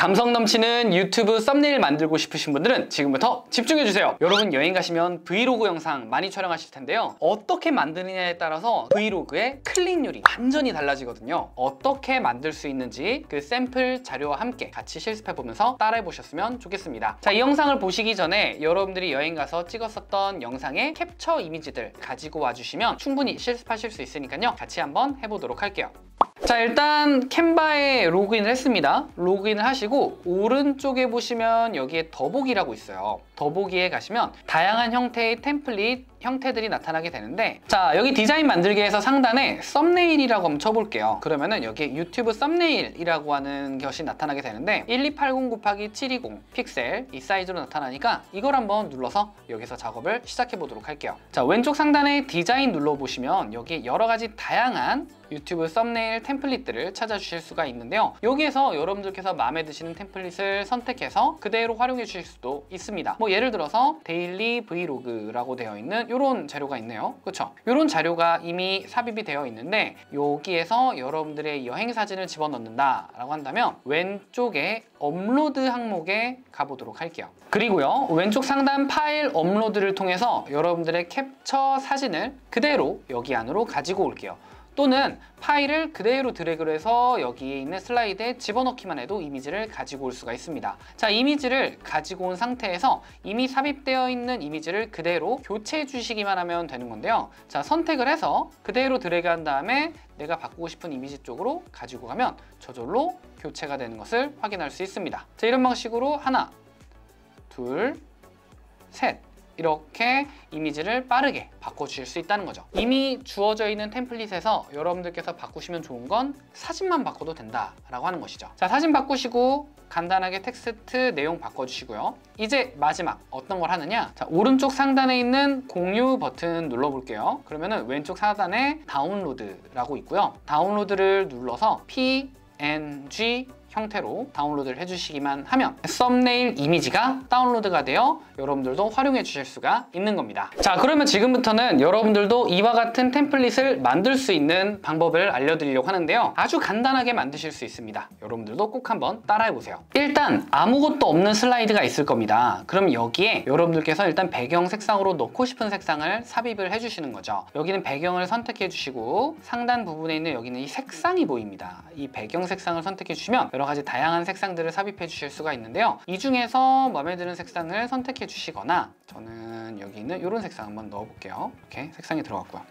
감성 넘치는 유튜브 썸네일 만들고 싶으신 분들은 지금부터 집중해주세요. 여러분 여행 가시면 브이로그 영상 많이 촬영하실 텐데요. 어떻게 만드느냐에 따라서 브이로그의 클릭률이 완전히 달라지거든요. 어떻게 만들 수 있는지 그 샘플 자료와 함께 같이 실습해보면서 따라해 보셨으면 좋겠습니다. 자, 이 영상을 보시기 전에 여러분들이 여행 가서 찍었었던 영상의 캡처 이미지들 가지고 와주시면 충분히 실습하실 수 있으니까요. 같이 한번 해보도록 할게요. 자, 일단 캔바에 로그인을 했습니다. 로그인을 하시고 오른쪽에 보시면 여기에 더보기라고 있어요. 더보기에 가시면 다양한 형태의 템플릿 형태들이 나타나게 되는데, 자, 여기 디자인 만들기에서 상단에 썸네일이라고 한번 쳐볼게요. 그러면은 여기에 유튜브 썸네일이라고 하는 것이 나타나게 되는데 1280 곱하기 720 픽셀 이 사이즈로 나타나니까 이걸 한번 눌러서 여기서 작업을 시작해 보도록 할게요. 자, 왼쪽 상단에 디자인 눌러보시면 여기에 여러 가지 다양한 유튜브 썸네일 템플릿들을 찾아주실 수가 있는데요. 여기에서 여러분들께서 마음에 드시는 템플릿을 선택해서 그대로 활용해 주실 수도 있습니다. 뭐 예를 들어서 데일리 브이로그라고 되어 있는 이런 자료가 있네요. 그렇죠? 이런 자료가 이미 삽입이 되어 있는데 여기에서 여러분들의 여행 사진을 집어넣는다 라고 한다면 왼쪽에 업로드 항목에 가보도록 할게요. 그리고요, 왼쪽 상단 파일 업로드를 통해서 여러분들의 캡처 사진을 그대로 여기 안으로 가지고 올게요. 또는 파일을 그대로 드래그를 해서 여기에 있는 슬라이드에 집어넣기만 해도 이미지를 가지고 올 수가 있습니다. 자, 이미지를 가지고 온 상태에서 이미 삽입되어 있는 이미지를 그대로 교체해 주시기만 하면 되는 건데요. 자, 선택을 해서 그대로 드래그한 다음에 내가 바꾸고 싶은 이미지 쪽으로 가지고 가면 저절로 교체가 되는 것을 확인할 수 있습니다. 자, 이런 방식으로 하나, 둘, 셋 이렇게 이미지를 빠르게 바꿔주실 수 있다는 거죠. 이미 주어져 있는 템플릿에서 여러분들께서 바꾸시면 좋은 건 사진만 바꿔도 된다라고 하는 것이죠. 자, 사진 바꾸시고 간단하게 텍스트 내용 바꿔주시고요. 이제 마지막 어떤 걸 하느냐? 자, 오른쪽 상단에 있는 공유 버튼 눌러볼게요. 그러면은 왼쪽 하단에 다운로드라고 있고요. 다운로드를 눌러서 PNG 형태로 다운로드를 해주시기만 하면 썸네일 이미지가 다운로드가 되어 여러분들도 활용해 주실 수가 있는 겁니다. 자, 그러면 지금부터는 여러분들도 이와 같은 템플릿을 만들 수 있는 방법을 알려드리려고 하는데요. 아주 간단하게 만드실 수 있습니다. 여러분들도 꼭 한번 따라해 보세요. 일단 아무것도 없는 슬라이드가 있을 겁니다. 그럼 여기에 여러분들께서 일단 배경 색상으로 넣고 싶은 색상을 삽입을 해주시는 거죠. 여기는 배경을 선택해 주시고 상단 부분에 있는 여기는 이 색상이 보입니다. 이 배경 색상을 선택해 주시면 여러 가지 다양한 색상들을 삽입해 주실 수가 있는데요. 이 중에서 마음에 드는 색상을 선택해 주시거나, 저는 여기 있는 이런 색상 한번 넣어 볼게요. 이렇게 색상이 들어갔고요.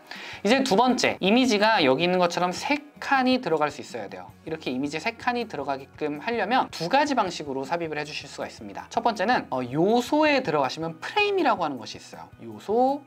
이제 두 번째, 이미지가 여기 있는 것처럼 세 칸이 들어갈 수 있어야 돼요. 이렇게 이미지 세 칸이 들어가게끔 하려면 두 가지 방식으로 삽입을 해 주실 수가 있습니다. 첫 번째는 요소에 들어가시면 프레임이라고 하는 것이 있어요. 요소,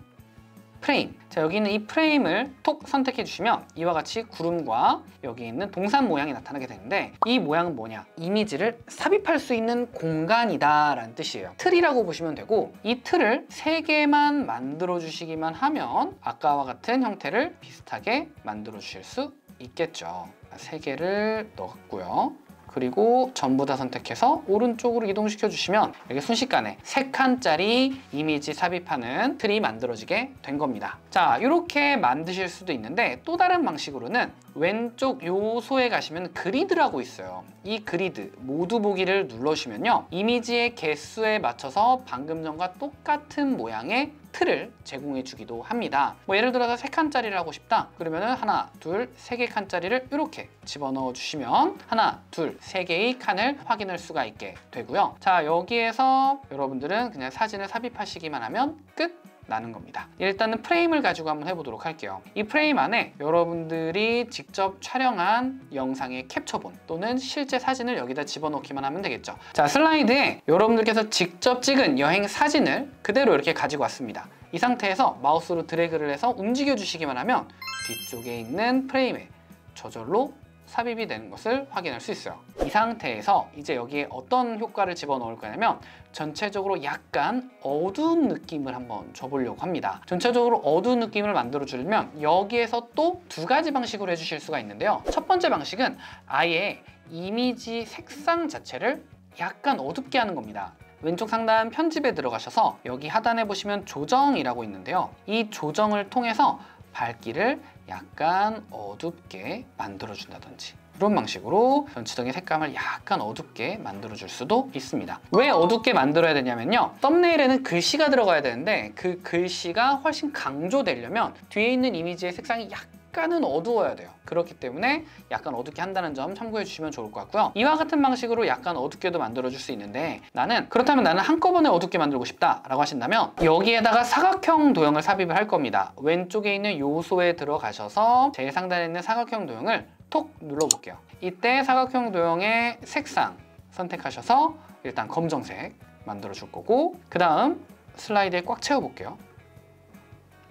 프레임. 자, 여기 있는 이 프레임을 톡 선택해 주시면 이와 같이 구름과 여기 있는 동산 모양이 나타나게 되는데, 이 모양은 뭐냐? 이미지를 삽입할 수 있는 공간이다 라는 뜻이에요. 틀이라고 보시면 되고, 이 틀을 3개만 만들어 주시기만 하면 아까와 같은 형태를 비슷하게 만들어 주실 수 있겠죠. 3개를 넣었고요. 그리고 전부 다 선택해서 오른쪽으로 이동시켜 주시면 이렇게 순식간에 3칸짜리 이미지 삽입하는 틀이 만들어지게 된 겁니다. 자, 이렇게 만드실 수도 있는데, 또 다른 방식으로는 왼쪽 요소에 가시면 그리드라고 있어요. 이 그리드 모두 보기를 눌러주시면요, 이미지의 개수에 맞춰서 방금 전과 똑같은 모양의 틀을 제공해 주기도 합니다. 뭐 예를 들어서 3칸짜리를 하고 싶다 그러면은 하나, 둘, 3개 칸짜리를 이렇게 집어넣어 주시면 하나, 둘, 3개의 칸을 확인할 수가 있게 되고요. 자, 여기에서 여러분들은 그냥 사진을 삽입하시기만 하면 끝 나는 겁니다. 일단은 프레임을 가지고 한번 해보도록 할게요. 이 프레임 안에 여러분들이 직접 촬영한 영상의 캡처본 또는 실제 사진을 여기다 집어넣기만 하면 되겠죠. 자, 슬라이드에 여러분들께서 직접 찍은 여행 사진을 그대로 이렇게 가지고 왔습니다. 이 상태에서 마우스로 드래그를 해서 움직여 주시기만 하면 뒤쪽에 있는 프레임에 저절로 삽입이 되는 것을 확인할 수 있어요. 이 상태에서 이제 여기에 어떤 효과를 집어넣을 거냐면 전체적으로 약간 어두운 느낌을 한번 줘보려고 합니다. 전체적으로 어두운 느낌을 만들어 주려면 여기에서 또 두 가지 방식으로 해주실 수가 있는데요. 첫 번째 방식은 아예 이미지 색상 자체를 약간 어둡게 하는 겁니다. 왼쪽 상단 편집에 들어가셔서 여기 하단에 보시면 조정이라고 있는데요. 이 조정을 통해서 밝기를 약간 어둡게 만들어준다든지, 이런 방식으로 전체적인 색감을 약간 어둡게 만들어줄 수도 있습니다. 왜 어둡게 만들어야 되냐면요, 썸네일에는 글씨가 들어가야 되는데 그 글씨가 훨씬 강조되려면 뒤에 있는 이미지의 색상이 약간은 어두워야 돼요. 그렇기 때문에 약간 어둡게 한다는 점 참고해 주시면 좋을 것 같고요. 이와 같은 방식으로 약간 어둡게도 만들어줄 수 있는데, 그렇다면 나는 한꺼번에 어둡게 만들고 싶다 라고 하신다면 여기에다가 사각형 도형을 삽입을 할 겁니다. 왼쪽에 있는 요소에 들어가셔서 제일 상단에 있는 사각형 도형을 톡 눌러볼게요. 이때 사각형 도형의 색상 선택하셔서 일단 검정색 만들어 줄 거고, 그 다음 슬라이드에 꽉 채워볼게요.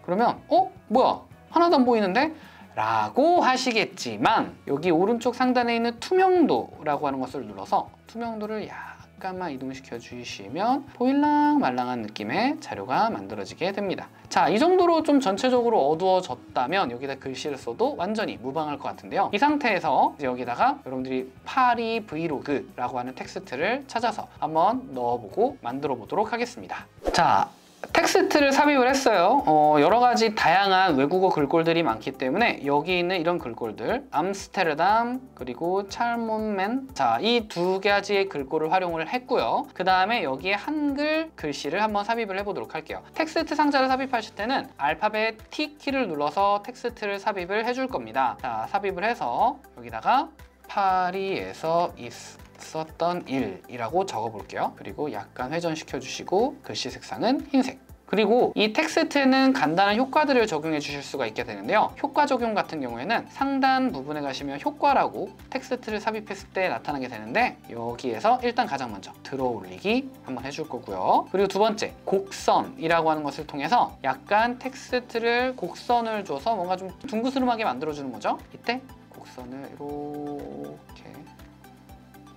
그러면 뭐야? 하나도 안 보이는데? 라고 하시겠지만 여기 오른쪽 상단에 있는 투명도라고 하는 것을 눌러서 투명도를 약간만 이동시켜 주시면 보일랑 말랑한 느낌의 자료가 만들어지게 됩니다. 자, 이 정도로 좀 전체적으로 어두워졌다면 여기다 글씨를 써도 완전히 무방할 것 같은데요. 이 상태에서 이제 여기다가 여러분들이 파리 브이로그라고 하는 텍스트를 찾아서 한번 넣어보고 만들어 보도록 하겠습니다. 자, 텍스트를 삽입을 했어요. 여러 가지 다양한 외국어 글꼴들이 많기 때문에 여기 있는 이런 글꼴들, 암스테르담 그리고 찰몬맨, 자, 이 두 가지의 글꼴을 활용을 했고요. 그 다음에 여기에 한글 글씨를 한번 삽입을 해보도록 할게요. 텍스트 상자를 삽입하실 때는 알파벳 T 키를 눌러서 텍스트를 삽입을 해줄 겁니다. 자, 삽입을 해서 여기다가 파리에서 있었던 일이라고 적어볼게요. 그리고 약간 회전시켜 주시고 글씨 색상은 흰색. 그리고 이 텍스트에는 간단한 효과들을 적용해 주실 수가 있게 되는데요. 효과 적용 같은 경우에는 상단 부분에 가시면 효과라고 텍스트를 삽입했을 때 나타나게 되는데, 여기에서 일단 가장 먼저 들어 올리기 한번 해줄 거고요. 그리고 두 번째, 곡선이라고 하는 것을 통해서 약간 텍스트를 곡선을 줘서 뭔가 좀 둥그스름하게 만들어주는 거죠. 이때 곡선을 이렇게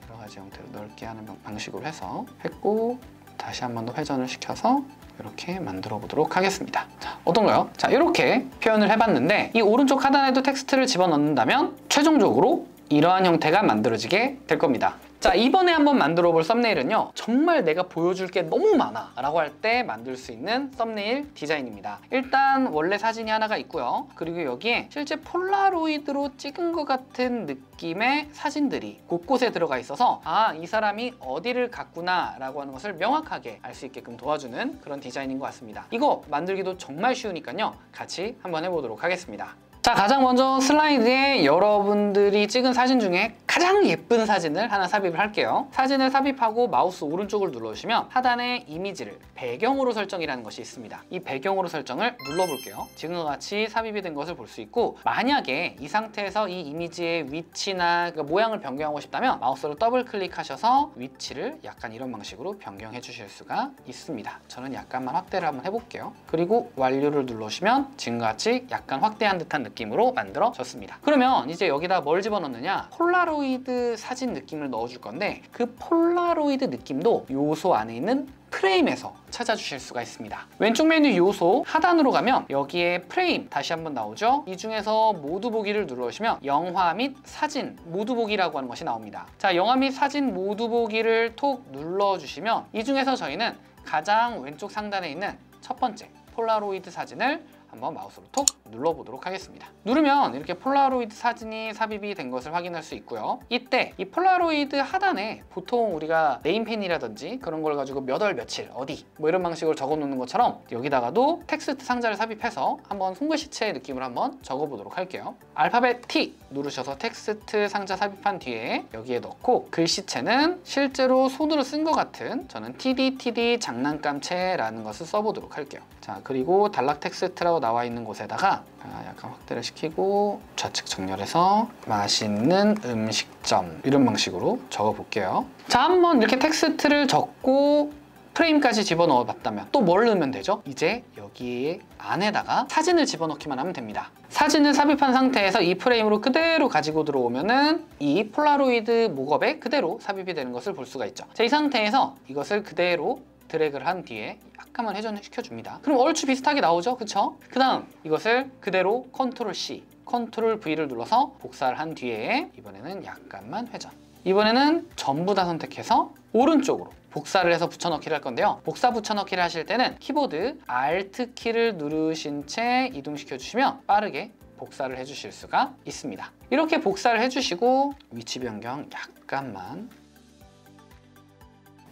여러 가지 형태로 넓게 하는 방식으로 해서 했고, 다시 한 번 더 회전을 시켜서 이렇게 만들어 보도록 하겠습니다. 자, 어떤가요? 자, 이렇게 표현을 해봤는데 이 오른쪽 하단에도 텍스트를 집어넣는다면 최종적으로 이러한 형태가 만들어지게 될 겁니다. 자, 이번에 한번 만들어 볼 썸네일은요, 정말 내가 보여줄 게 너무 많아 라고 할 때 만들 수 있는 썸네일 디자인입니다. 일단 원래 사진이 하나가 있고요. 그리고 여기에 실제 폴라로이드로 찍은 것 같은 느낌의 사진들이 곳곳에 들어가 있어서 이 사람이 어디를 갔구나 라고 하는 것을 명확하게 알 수 있게끔 도와주는 그런 디자인인 것 같습니다. 이거 만들기도 정말 쉬우니까요, 같이 한번 해보도록 하겠습니다. 자, 가장 먼저 슬라이드에 여러분들이 찍은 사진 중에 가장 예쁜 사진을 하나 삽입을 할게요. 사진을 삽입하고 마우스 오른쪽을 눌러주시면 하단에 이미지를 배경으로 설정이라는 것이 있습니다. 이 배경으로 설정을 눌러볼게요. 지금과 같이 삽입이 된 것을 볼 수 있고, 만약에 이 상태에서 이 이미지의 위치나 모양을 변경하고 싶다면 마우스로 더블 클릭하셔서 위치를 약간 이런 방식으로 변경해 주실 수가 있습니다. 저는 약간만 확대를 한번 해볼게요. 그리고 완료를 눌러주시면 지금과 같이 약간 확대한 듯한 느낌으로 만들어졌습니다. 그러면 이제 여기다 뭘 집어넣느냐, 폴라로이드 사진 느낌을 넣어줄 건데 그 폴라로이드 느낌도 요소 안에 있는 프레임에서 찾아주실 수가 있습니다. 왼쪽 메뉴 요소 하단으로 가면 여기에 프레임 다시 한번 나오죠. 이 중에서 모두 보기를 눌러주시면 영화 및 사진 모두 보기라고 하는 것이 나옵니다. 자, 영화 및 사진 모두 보기를 톡 눌러주시면 이 중에서 저희는 가장 왼쪽 상단에 있는 첫 번째 폴라로이드 사진을 한번 마우스로 톡 눌러보도록 하겠습니다. 누르면 이렇게 폴라로이드 사진이 삽입이 된 것을 확인할 수 있고요. 이때 이 폴라로이드 하단에 보통 우리가 네임펜이라든지 그런 걸 가지고 몇 월 며칠 어디 뭐 이런 방식으로 적어 놓는 것처럼 여기다가도 텍스트 상자를 삽입해서 한번 손글씨체의 느낌을 한번 적어보도록 할게요. 알파벳 T 누르셔서 텍스트 상자 삽입한 뒤에 여기에 넣고 글씨체는 실제로 손으로 쓴 것 같은 저는 TDTD 장난감체라는 것을 써보도록 할게요. 자, 그리고 단락 텍스트라고 나와 있는 곳에다가 약간 확대를 시키고 좌측 정렬해서 맛있는 음식점 이런 방식으로 적어 볼게요. 자, 한번 이렇게 텍스트를 적고 프레임까지 집어넣어 봤다면 또 뭘 넣으면 되죠? 이제 여기 안에다가 사진을 집어넣기만 하면 됩니다. 사진을 삽입한 상태에서 이 프레임으로 그대로 가지고 들어오면은 이 폴라로이드 목업에 그대로 삽입이 되는 것을 볼 수가 있죠. 자, 이 상태에서 이것을 그대로 드래그를 한 뒤에 약간만 회전을 시켜줍니다. 그럼 얼추 비슷하게 나오죠? 그쵸? 그 다음 이것을 그대로 컨트롤 C, 컨트롤 V를 눌러서 복사를 한 뒤에 이번에는 약간만 회전, 이번에는 전부 다 선택해서 오른쪽으로 복사를 해서 붙여넣기를 할 건데요. 복사 붙여넣기를 하실 때는 키보드 Alt 키를 누르신 채 이동시켜 주시면 빠르게 복사를 해주실 수가 있습니다. 이렇게 복사를 해주시고 위치 변경 약간만,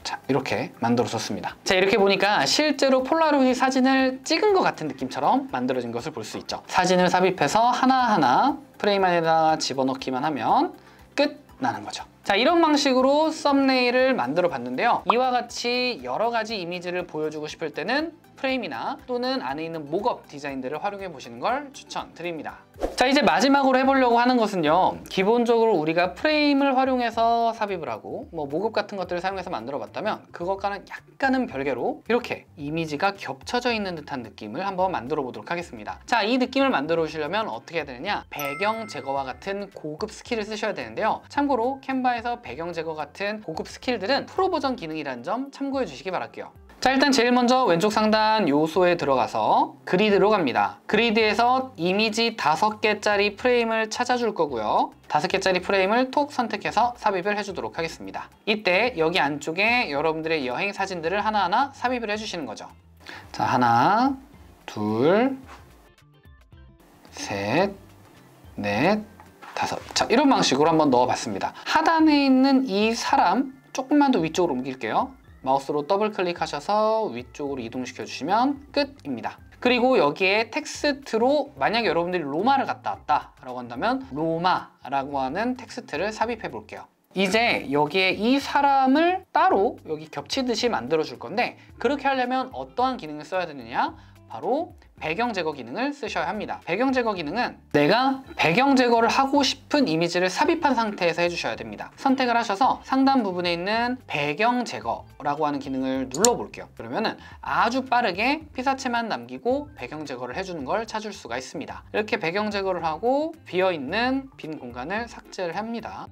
자, 이렇게 만들어줬습니다. 자, 이렇게 보니까 실제로 폴라로이드 사진을 찍은 것 같은 느낌처럼 만들어진 것을 볼 수 있죠. 사진을 삽입해서 하나하나 프레임 안에다가 집어넣기만 하면 끝 나는 거죠. 자, 이런 방식으로 썸네일을 만들어 봤는데요. 이와 같이 여러 가지 이미지를 보여주고 싶을 때는 프레임이나 또는 안에 있는 목업 디자인들을 활용해 보시는 걸 추천드립니다. 자, 이제 마지막으로 해보려고 하는 것은요, 기본적으로 우리가 프레임을 활용해서 삽입을 하고 목업 같은 것들을 사용해서 만들어 봤다면 그것과는 약간은 별개로 이렇게 이미지가 겹쳐져 있는 듯한 느낌을 한번 만들어 보도록 하겠습니다. 자, 이 느낌을 만들어 보시려면 어떻게 해야 되느냐, 배경 제거와 같은 고급 스킬을 쓰셔야 되는데요. 참고로 캔바에서 배경 제거 같은 고급 스킬들은 프로 버전 기능이라는 점 참고해 주시기 바랄게요. 자, 일단 제일 먼저 왼쪽 상단 요소에 들어가서 그리드로 갑니다. 그리드에서 이미지 5개짜리 프레임을 찾아줄 거고요. 5개짜리 프레임을 톡 선택해서 삽입을 해주도록 하겠습니다. 이때 여기 안쪽에 여러분들의 여행 사진들을 하나하나 삽입을 해주시는 거죠. 자, 하나, 둘, 셋, 넷, 다섯. 자, 이런 방식으로 한번 넣어봤습니다. 하단에 있는 이 사람 조금만 더 위쪽으로 옮길게요. 마우스로 더블 클릭하셔서 위쪽으로 이동시켜 주시면 끝입니다. 그리고 여기에 텍스트로 만약 여러분들이 로마를 갔다 왔다 라고 한다면 로마라고 하는 텍스트를 삽입해 볼게요. 이제 여기에 이 사람을 따로 여기 겹치듯이 만들어 줄 건데, 그렇게 하려면 어떠한 기능을 써야 되느냐, 바로 배경 제거 기능을 쓰셔야 합니다. 배경 제거 기능은 내가 배경 제거를 하고 싶은 이미지를 삽입한 상태에서 해주셔야 됩니다. 선택을 하셔서 상단 부분에 있는 배경 제거라고 하는 기능을 눌러볼게요. 그러면은 아주 빠르게 피사체만 남기고 배경 제거를 해주는 걸 찾을 수가 있습니다. 이렇게 배경 제거를 하고 비어있는 빈 공간을 삭제를 합니다.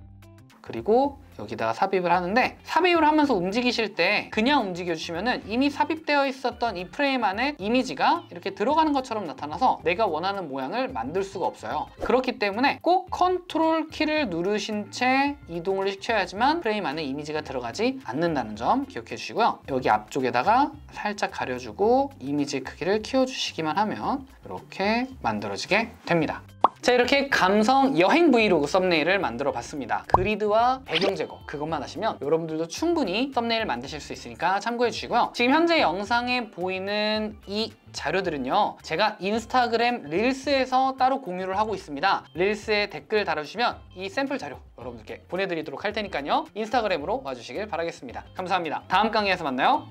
그리고 여기다가 삽입을 하는데, 삽입을 하면서 움직이실 때 그냥 움직여주시면은 이미 삽입되어 있었던 이 프레임 안에 이미지가 이렇게 들어가는 것처럼 나타나서 내가 원하는 모양을 만들 수가 없어요. 그렇기 때문에 꼭 컨트롤 키를 누르신 채 이동을 시켜야지만 프레임 안에 이미지가 들어가지 않는다는 점 기억해 주시고요. 여기 앞쪽에다가 살짝 가려주고 이미지 크기를 키워주시기만 하면 이렇게 만들어지게 됩니다. 자, 이렇게 감성 여행 브이로그 썸네일을 만들어 봤습니다. 그리드와 배경 제거 그것만 하시면 여러분들도 충분히 썸네일을 만드실 수 있으니까 참고해 주시고요. 지금 현재 영상에 보이는 이 자료들은요, 제가 인스타그램 릴스에서 따로 공유를 하고 있습니다. 릴스에 댓글 달아주시면 이 샘플 자료 여러분들께 보내드리도록 할 테니까요, 인스타그램으로 와주시길 바라겠습니다. 감사합니다. 다음 강의에서 만나요.